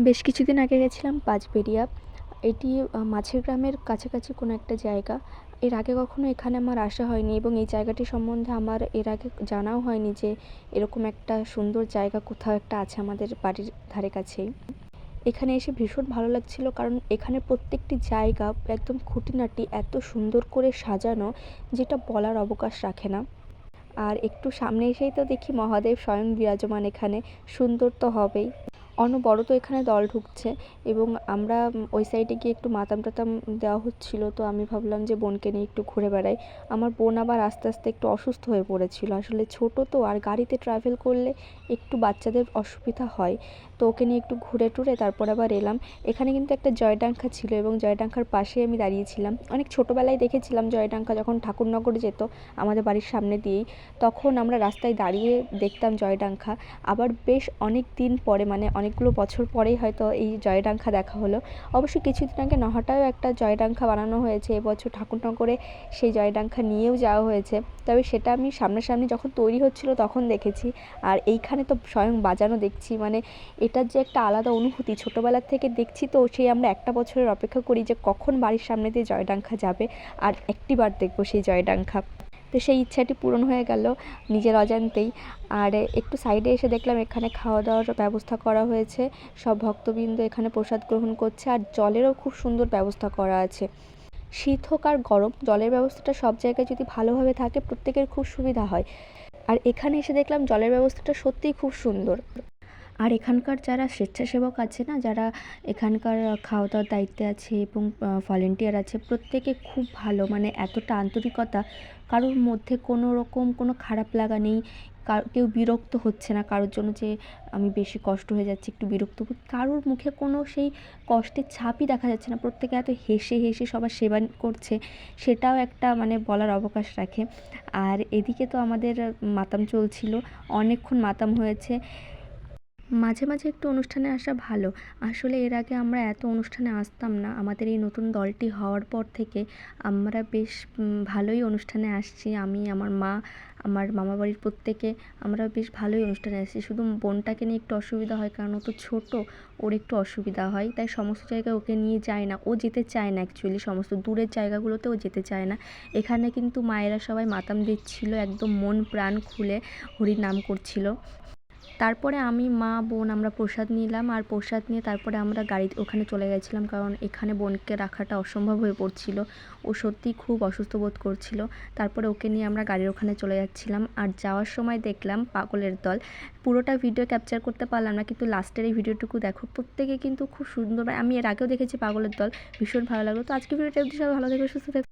বেশ কিছুদিন আগে গেছিলাম পাঁচবেড়িয়া। এটি মাছের গ্রামের কাছাকাছি কোনো একটা জায়গা। এর আগে কখনো এখানে আমার আসা হয়নি এবং এই জায়গাটি সম্বন্ধে আমার এর আগে জানাও হয়নি যে এরকম একটা সুন্দর জায়গা কোথাও একটা আছে আমাদের বাড়ির ধারে কাছেই। এখানে এসে ভীষণ ভালো লাগছিল, কারণ এখানে প্রত্যেকটি জায়গা একদম খুঁটিনাটি এত সুন্দর করে সাজানো, যেটা বলার অবকাশ রাখে না। আর একটু সামনে এসেই তো দেখি মহাদেব স্বয়ং বিরাজমান এখানে। সুন্দর তো হবেই। অনবরত এখানে দল ঢুকছে এবং আমরা ওই সাইডে গিয়ে একটু মাতাম টাতাম দেওয়া হচ্ছিল। তো আমি ভাবলাম যে বোনকে নিয়ে একটু ঘুরে বেড়াই। আমার বোন আবার আস্তে আস্তে একটু অসুস্থ হয়ে পড়েছিল। আসলে ছোট তো, আর গাড়িতে ট্রাভেল করলে একটু বাচ্চাদের অসুবিধা হয়। তো ওকে নিয়ে একটু ঘুরে টুরে তারপর আবার এলাম। এখানে কিন্তু একটা জয়ডাঙ্খা ছিল এবং জয়ডাঙ্খার পাশেই আমি দাঁড়িয়েছিলাম। অনেক ছোটোবেলায় দেখেছিলাম জয়ডাঙ্খা, যখন ঠাকুরনগর যেত আমাদের বাড়ির সামনে দিয়েই, তখন আমরা রাস্তায় দাঁড়িয়ে দেখতাম জয়ডাঙ্খা। আবার বেশ অনেক দিন পরে, মানে অনেকগুলো বছর পরেই হয়তো এই জয়ডাঙ্খা দেখা হলো। অবশ্য কিছুদিন আগে নহাটায়ও একটা জয়ডাঙ্খা বানানো হয়েছে। এবছর ঠাকুরনগরে সেই জয়ডাঙ্খা নিয়েও যাওয়া হয়েছে। তবে সেটা আমি সামনাসামনি যখন তৈরি হচ্ছিল তখন দেখেছি। আর এইখানে তো স্বয়ং বাজানো দেখছি, মানে এটার যে একটা আলাদা অনুভূতি, ছোটোবেলার থেকে দেখছি তো সেই আমরা একটা বছরের অপেক্ষা করি যে কখন বাড়ির সামনে দিয়ে জয়ডাঙ্খা যাবে আর একটিবার দেখবো সেই জয়ডাঙ্খা। তো সেই ইচ্ছাটি পূরণ হয়ে গেল নিজের অজান্তেই। আর একটু সাইডে এসে দেখলাম এখানে খাওয়া দাওয়ার ব্যবস্থা করা হয়েছে। সব ভক্তবৃন্দ এখানে প্রসাদ গ্রহণ করছে, আর জলেরও খুব সুন্দর ব্যবস্থা করা আছে। শীত হোক আর গরম, জলের ব্যবস্থাটা সব জায়গায় যদি ভালোভাবে থাকে প্রত্যেকের খুব সুবিধা হয়। আর এখানে এসে দেখলাম জলের ব্যবস্থাটা সত্যিই খুব সুন্দর। আর এখানকার যারা স্বেচ্ছাসেবক আছে না, যারা এখানকার খাওয়া দাওয়ার দায়িত্বে আছে এবং ভলেন্টিয়ার আছে, প্রত্যেকে খুব ভালো, মানে এতটা আন্তরিকতা, কারোর মধ্যে কোনো রকম কোনো খারাপ লাগা নেই। কেউ বিরক্ত হচ্ছে না কারোর জন্য যে আমি বেশি কষ্ট হয়ে যাচ্ছে একটু বিরক্ত, কারোর মুখে কোনো সেই কষ্টের ছাপই দেখা যাচ্ছে না। প্রত্যেকে এত হেসে হেসে সবার সেবা করছে, সেটাও একটা মানে বলার অবকাশ রাখে। আর এদিকে তো আমাদের মাতাম চলছিল, অনেকক্ষণ মাতাম হয়েছে। মাঝে মাঝে একটু অনুষ্ঠানে আসা ভালো। আসলে এর আগে আমরা এত অনুষ্ঠানে আসতাম না। আমাদের এই নতুন দলটি হওয়ার পর থেকে আমরা বেশ ভালোই অনুষ্ঠানে আসছি। আমি, আমার মা, আমার মামাবাড়ির প্রত্যেকে আমরা বেশ ভালোই অনুষ্ঠানে আসছি। শুধু বোনটাকে নিয়ে একটু অসুবিধা হয়, কারণ ও তো ছোটো, ওর একটু অসুবিধা হয়, তাই সমস্ত জায়গায় ওকে নিয়ে যায় না। ও যেতে চায় না, অ্যাকচুয়ালি সমস্ত দূরের জায়গাগুলোতে ও যেতে চায় না। এখানে কিন্তু মায়েরা সবাই মাতাম দিচ্ছিল, একদম মন প্রাণ খুলে হরির নাম করছিল। তারপরে আমি, মা, বোন আমরা প্রসাদ নিলাম, আর প্রসাদ নিয়ে তারপরে আমরা ওখানে চলে গেছিলাম, কারণ এখানে বোনকে রাখাটা অসম্ভব হয়ে পড়ছিল। ও সত্যিই খুব অসুস্থ বোধ করছিল। তারপরে ওকে নিয়ে আমরা গাড়ির ওখানে চলে যাচ্ছিলাম। আর যাওয়ার সময় দেখলাম পাগলের দল। পুরোটা ভিডিও ক্যাপচার করতে পারলাম না, কিন্তু লাস্টের এই ভিডিওটুকু দেখো, প্রত্যেকে কিন্তু খুব সুন্দর। আমি এর আগেও দেখেছি পাগলের দল, ভীষণ ভালো লাগলো। তো আজকে ভিডিওটা সবাই ভালো থেকো, সুস্থ থেকো।